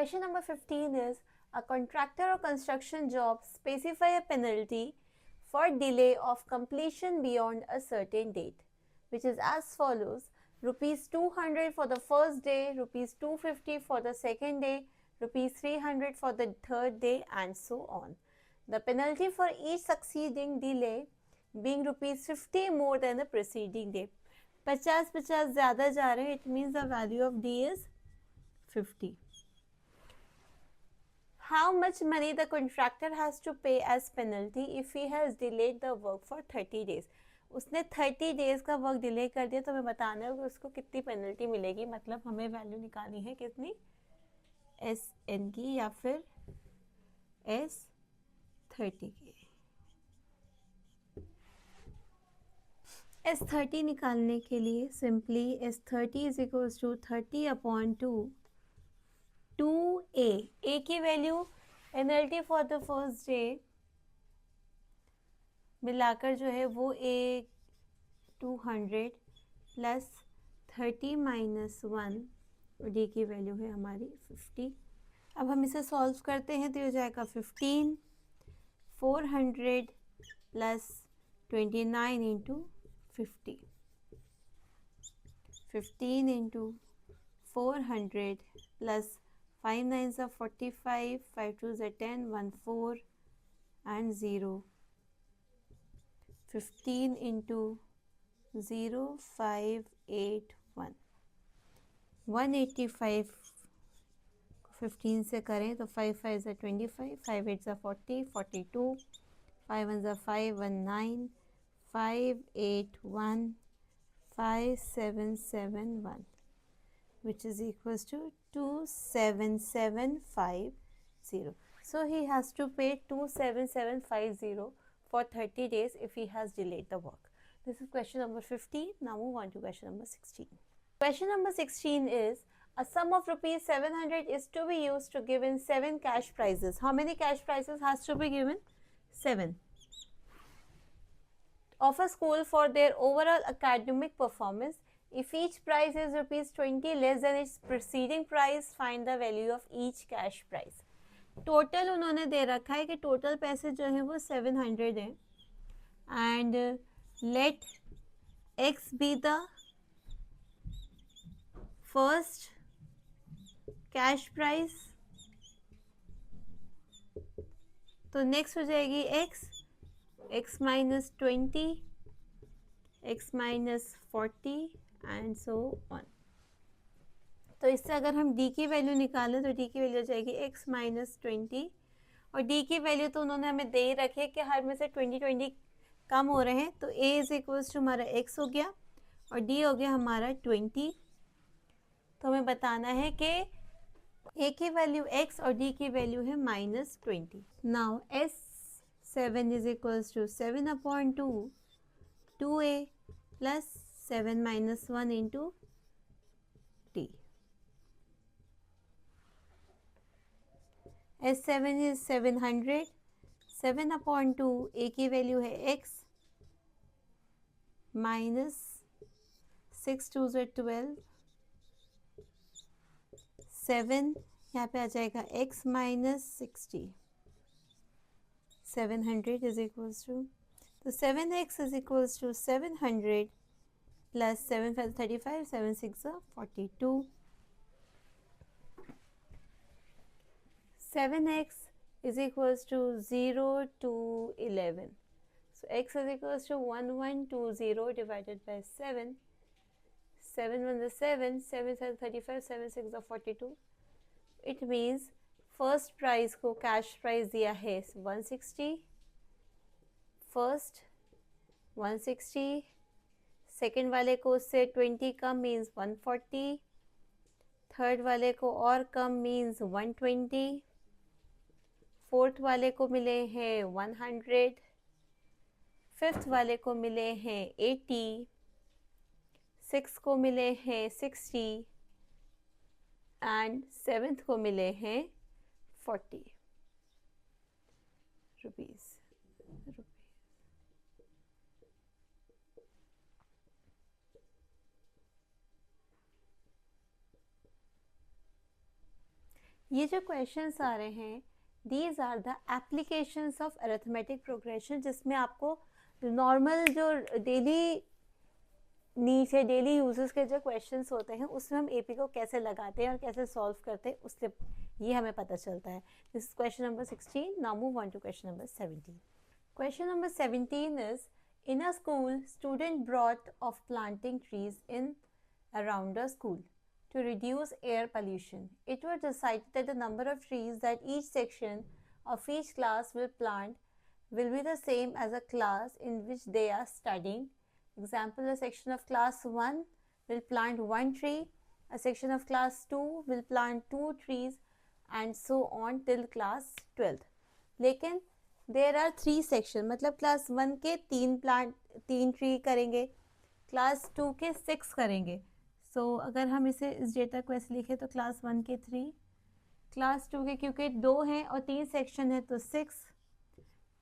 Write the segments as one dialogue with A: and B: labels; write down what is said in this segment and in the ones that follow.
A: Question number 15 is, a contractor or construction job specify a penalty for delay of completion beyond a certain date, which is as follows: rupees 200 for the first day, rupees 250 for the second day, rupees 300 for the third day, and so on. The penalty for each succeeding delay being rupees 50 more than the preceding day. 50 ज़्यादा जा रहे हैं, it means the value of D is 50. How much money the contractor has to pay as penalty if he has delayed the work for 30 days? उसने 30 days का work delay कर दिया, तो हमें बताना है कि उसको कितनी पेनल्टी मिलेगी. मतलब हमें वैल्यू निकालनी है कितनी, एस एन की या फिर एस 30 की. एस 30 निकालने के लिए simply S 30 is equals to 30 upon 2a. A की value penalty for the first day मिलाकर जो है वो ए 200 प्लस 30 माइनस 1, डी की वैल्यू है हमारी 50. अब हम इसे सॉल्व करते हैं तो ये हो जाएगा 15 400 plus 29 into 50. 15 into 400 plus 5 9s are 45, 5 2s are 10, 1 4 and 0. 15 into 0 5 8 1. 185 15 से करें तो 5 5s are 25, 5 8s are 40, 42, 5 1s are 5, 1 9, 5 8 1, 5 7 7 1, which is equals to 27750. So he has to pay 27750 for 30 days if he has delayed the work. This is question number 15. Now move on to question number 16. Question number 16 is, a sum of rupees 700 is to be used to give in 7 cash prizes. How many cash prizes has to be given? 7. Of a school for their overall academic performance. If each prize is rupees 20 less than its preceding price, find the value of each cash prize. Total उन्होंने दे रखा है कि total पैसे जो हैं वो 700 हैं and let x be the first cash prize. तो नेक्स्ट हो जाएगी x minus 20, x minus 40 and so on. तो इससे अगर हम d की वैल्यू निकालें तो d की वैल्यू हो जाएगी x माइनस 20, और d की वैल्यू तो उन्होंने हमें दे ही रखी है कि हर में से 20 कम हो रहे हैं. तो a इज इक्वल्स टू हमारा x हो गया और d हो गया हमारा 20. तो हमें बताना है कि a की वैल्यू x और d की वैल्यू है minus 20. Now s7 is equals to 7 upon 2a plus 7 minus 1 into t. S7 is 700. 7 upon 2, a की वैल्यू है x माइनस 6 2s are 12. 7 यहाँ पे आ जाएगा x minus 60. 700 is equals to, तो 7x is equals to 700 plus 7 5 35, 7 6 42. 7x is equals to 0 to 11. So x is equals to 1120 divided by 7. 7 1 is 7, 7 7 35, 7 6 42. It means first prize को cash prize दिया है 160. First 160, second वाले को उससे 20 come means 140, third वाले को और कम मीन्स 120, फोर्थ वाले को मिले हैं 100, फिफ्थ वाले को मिले हैं 80, सिक्स को मिले हैं 60 एंड सेवेंथ को मिले हैं 40 रुपीज. ये जो क्वेश्चंस आ रहे हैं these are the applications of arithmetic progression, जिसमें आपको नॉर्मल जो डेली नीड्स है, डेली यूजेस के जो क्वेश्चंस होते हैं उसमें हम एपी को कैसे लगाते हैं और कैसे सॉल्व करते हैं उससे ये हमें पता चलता है. This is question number 16. Now move on to question number 17. Question number 17 is, in a school, student brought of planting trees in around the school to reduce air pollution. It was decided that the number of trees that each section of each class will plant will be the same as a class in which they are studying. Example, a section of class 1 will plant 1 tree, a section of class 2 will plant 2 trees, and so on till class 12th. लेकिन there are 3 section, मतलब class 1 के 3 tree करेंगे, class 2 के 6 करेंगे. सो अगर हम इसे इस डेटा को ऐसे लिखें तो क्लास 1 के 3, क्लास 2 के क्योंकि 2 हैं और 3 सेक्शन है तो 6,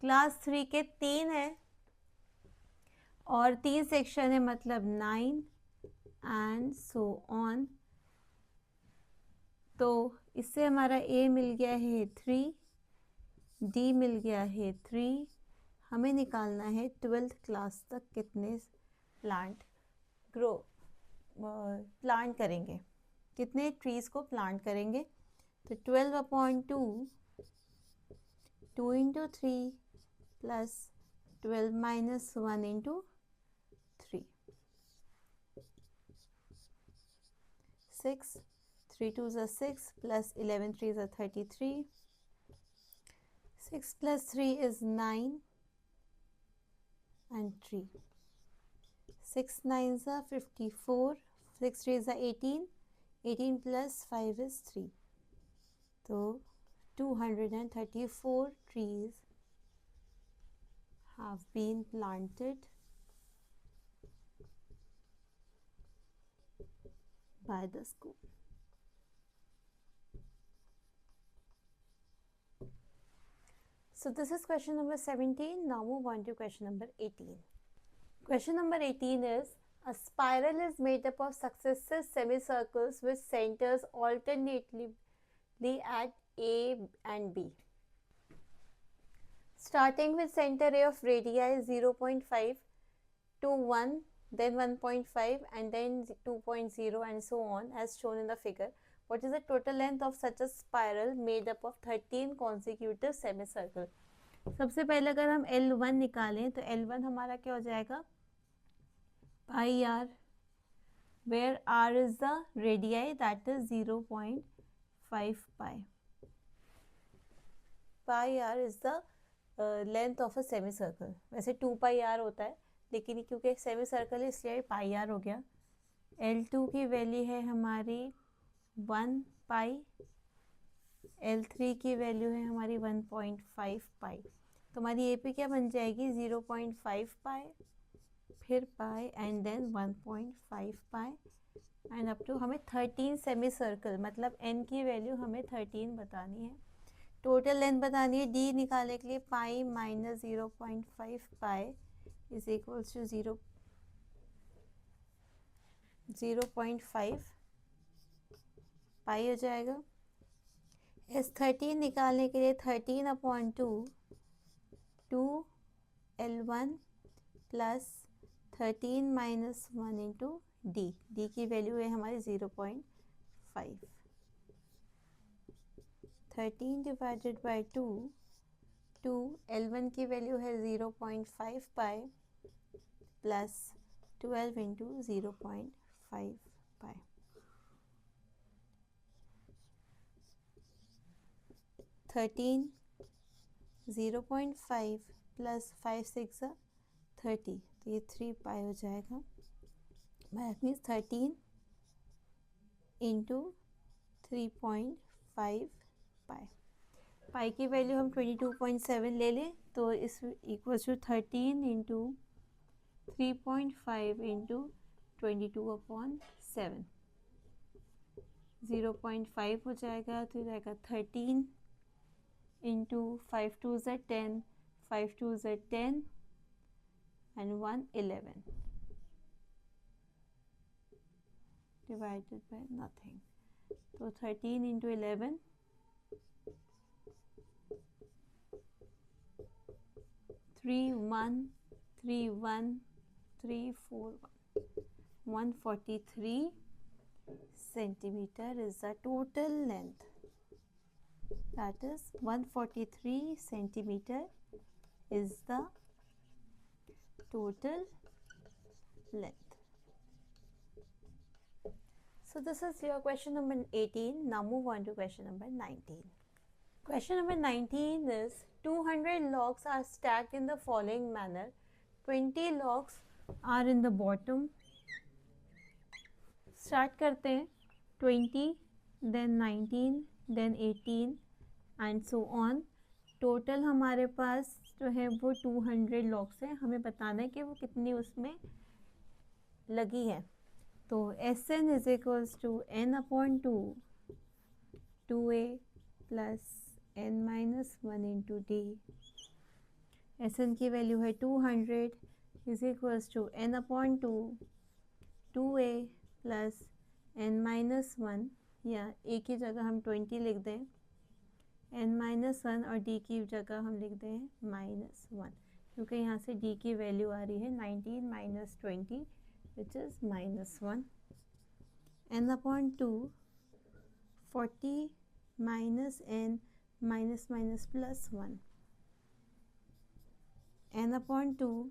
A: क्लास 3 के 3 है और 3 सेक्शन है मतलब 9 एंड सो ऑन. तो इससे हमारा ए मिल गया है 3, डी मिल गया है 3. हमें निकालना है 12th क्लास तक कितने प्लांट करेंगे, कितने ट्रीज को प्लांट करेंगे. तो 12/2, 2 into 3 plus 12 minus 1 into 3, 6, 3 2s are 6 plus 11 3s are 33. 6 plus 3 is 9 and 3. 6 9s are 54. 6 3s are 18. 18 plus 5 is 3. So 234 trees have been planted by the school. So this is question number 17. Now move on to question number 18. Question number 18 is, a spiral is made up of successive semicircles with centers alternately at A and B. Starting with center A of radii 0.5 to 1, then 1.5 and then 2.0 and so on as shown in the figure. What is the total length of such a spiral made up of 13 consecutive semicircle? सबसे पहले अगर हम L1 निकालें तो L1 हमारा क्या हो जाएगा, pi r, where r is the radii, that is 0.5 pi. Pi r is the length of a semicircle. वैसे 2 pi r होता है लेकिन क्योंकि सेमीसर्कल है इसलिए पाई आर हो गया. L2 की वैल्यू है हमारी 1 पाई, L3 की वैल्यू है हमारी 1.5 पाई. तो हमारी ए पी क्या बन जाएगी, 0.5 पाई, फिर pi and then 1.5 pi and up to हमें 13 सेमी सर्कल, मतलब n की वैल्यू हमें 13 बतानी है. टोटल लेंथ बतानी है. डी निकालने के लिए pi minus 0.5 pi is equals to 0.5 pi हो जाएगा. S13 निकालने के लिए 13/2 2 L1 plus 13 minus 1 into D. D की वैल्यू है हमारी 0.5. 13 डिवाइडेड बाई 2 L1 की वैल्यू है 0.5 पाई प्लस 12 इंटू 0.5 पाई. 13 0.5 प्लस 5 6 30, तो ये 3 पाई हो जाएगा. दैट मीन्स 13 इंटू 3.5 पाई. पाई की वैल्यू हम 22.7 ले लें तो इस इक्वल टू 13 इंटू 3.5 इंटू 22/7, 0.5 हो जाएगा. तो जाएगा 13 into 5 2 is 10, 5 2 is 10 and 1 11 divided by nothing. तो 13 into 11 3131341. 143 centimeter is the total length. That is 143 centimeter is the total length. So this is your question number 18. Now move on to question number 19. Question number 19 is 200 logs are stacked in the following manner. 20 logs are in the bottom. Start करते हैं 20, then 19, then 18 and so on. Total हमारे पास जो है वो 200 logs है. हमें बताना है कि वो कितनी उसमें लगी है. तो Sn is equals to n upon 2 2a plus n minus 1 into d. Sn की वैल्यू है 200 is equals to n upon 2 2a plus n minus 1, या a की जगह हम 20 लिख दें, n minus 1 और d की जगह हम लिख दें -1, क्योंकि यहाँ से d की वैल्यू आ रही है 19 minus 20 which is -1. n upon 2 40 minus n minus minus plus 1. n upon 2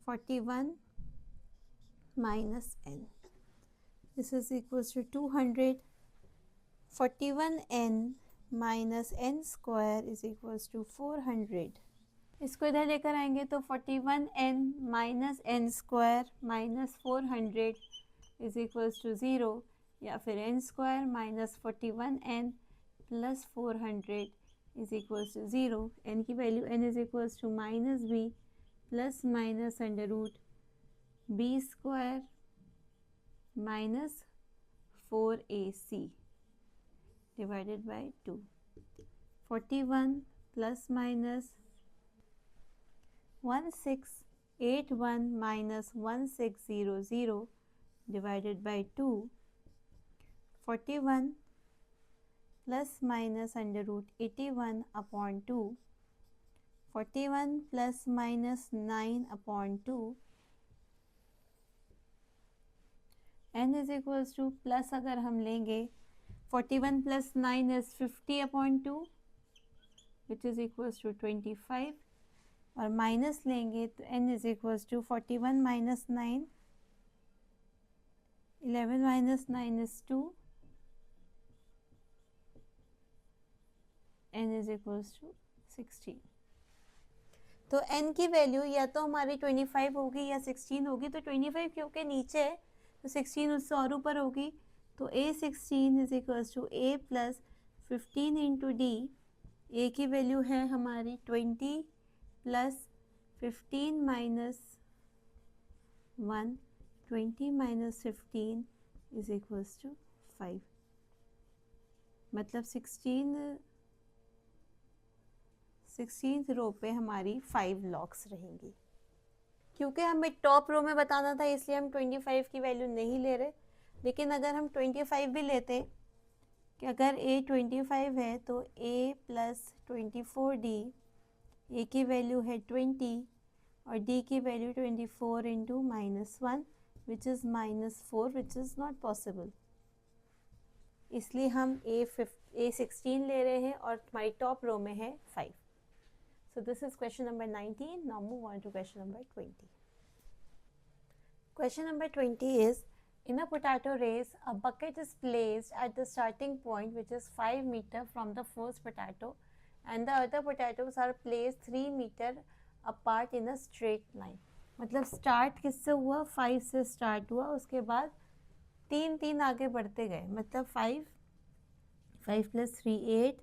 A: 41 minus n. This is equals to 200. 41n minus n square is equals to 400. इसको इधर लेकर आएंगे तो 41n minus n square minus 400 is equals to 0, या फिर n square minus 41n plus 400 is equals to 0. n की value n is equals to minus b plus minus under root b square minus 4ac divided by 2. 41 plus minus 1681 minus 1600 divided by 2. 41 plus minus under root 81 upon 2. 41 plus minus 9 upon 2. n is equals to plus अगर हम लेंगे 41 plus 9 is 50 upon 2 which is equals to 25, और minus लेंगे तो n is equals to 41 minus 9, 11 माइनस 9 is 2, n is equals to 16. तो n की value या तो हमारी 25 होगी या 16 होगी. तो 25 क्योंकि नीचे है तो 16 उससे और ऊपर होगी. तो a16 is equals to a plus 15 into D. a की वैल्यू है हमारी 20 plus 15 minus 1, 20 minus 15 is equals to 5. मतलब 16th रो पे हमारी 5 लॉग्स रहेंगी. क्योंकि हमें टॉप रो में बताना था इसलिए हम 25 की वैल्यू नहीं ले रहे. लेकिन अगर हम 25 भी लेते कि अगर a 25 है तो a प्लस 24d, a की वैल्यू है 20 और d की value 24 into -1 which is -4 which is not possible. इसलिए हम a16 ले रहे हैं और हमारी टॉप रो में है 5. So this is question number 19. Now move on to question number 20. Question number 20 is, in a potato race, a bucket is placed at the starting point which is 5 meter from the first potato and the other potatoes are placed 3 meter apart in a straight line. मतलब start किससे हुआ? 5 से start हुआ, उसके बाद 3 आगे बढ़ते गए. मतलब 5 plus 3 8,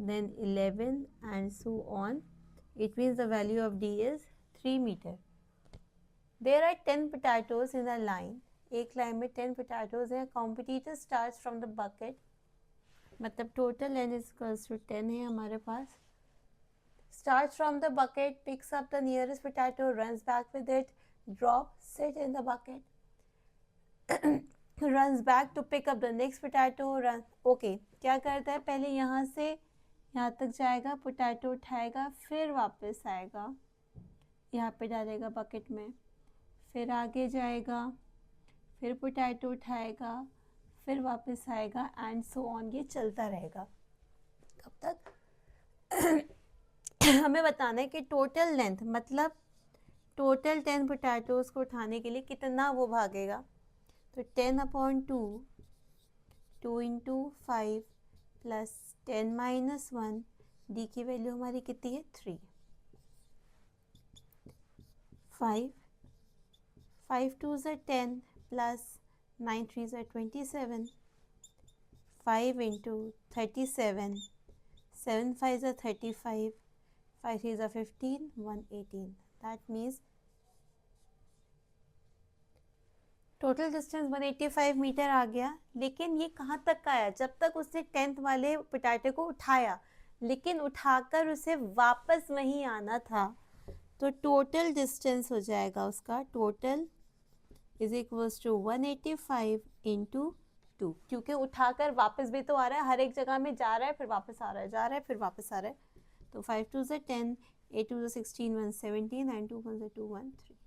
A: then 11 and so on. It means the value of D is 3 meter. There are 10 potatoes in a line. एक लाइन में 10 potatoes हैं. Competitor starts from the bucket. मतलब total n is equals to 10 है हमारे पास. Starts from the bucket, picks up the nearest potato, runs back with it, drops it in the bucket, runs back to pick up the next potato. Okay, क्या करता है? पहले यहाँ से यहाँ तक जाएगा, पोटैटो उठाएगा, फिर वापस आएगा, यहाँ पे डालेगा बकेट में, फिर आगे जाएगा, फिर पोटैटो उठाएगा, फिर वापस आएगा, एंड सो ऑन, ये चलता रहेगा। कब तक? हमें बताना है कि टोटल लेंथ, मतलब टोटल 10 पोटैटोज को उठाने के लिए कितना वो भागेगा। तो 10/2, 2 × 5 प्लस 10 - 1, डी की वैल्यू हमारी कितनी है? 3। 5 2s are 10 plus 9 3s are 27. 5 × 37, 7 5s are 35, 5 3s are 15, 118. That means total distance 185 meter आ गया। लेकिन ये कहाँ तक का आया? जब तक उसने 10th वाले पोटैटो को उठाया, लेकिन उठाकर उसे वापस वहीं आना था। तो टोटल डिस्टेंस हो जाएगा उसका, टोटल इज इक्वल्स टू 185 × 2, क्योंकि उठाकर वापस भी तो आ रहा है, हर एक जगह में जा रहा है, फिर वापस आ रहा है, जा रहा है, फिर वापस आ रहा है। तो 5 2s are 10, 8 2s are 16, 117, and 2 1s are 2, 1 3.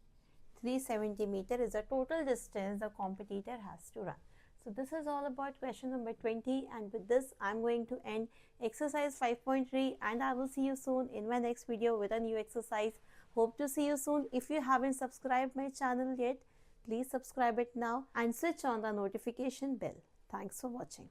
A: 370 meter is the total distance the competitor has to run. So this is all about question number 20, and with this I'm going to end exercise 5.3, and I will see you soon in my next video with a new exercise. Hope to see you soon. If you haven't subscribed my channel yet, please subscribe it now and switch on the notification bell. Thanks for watching.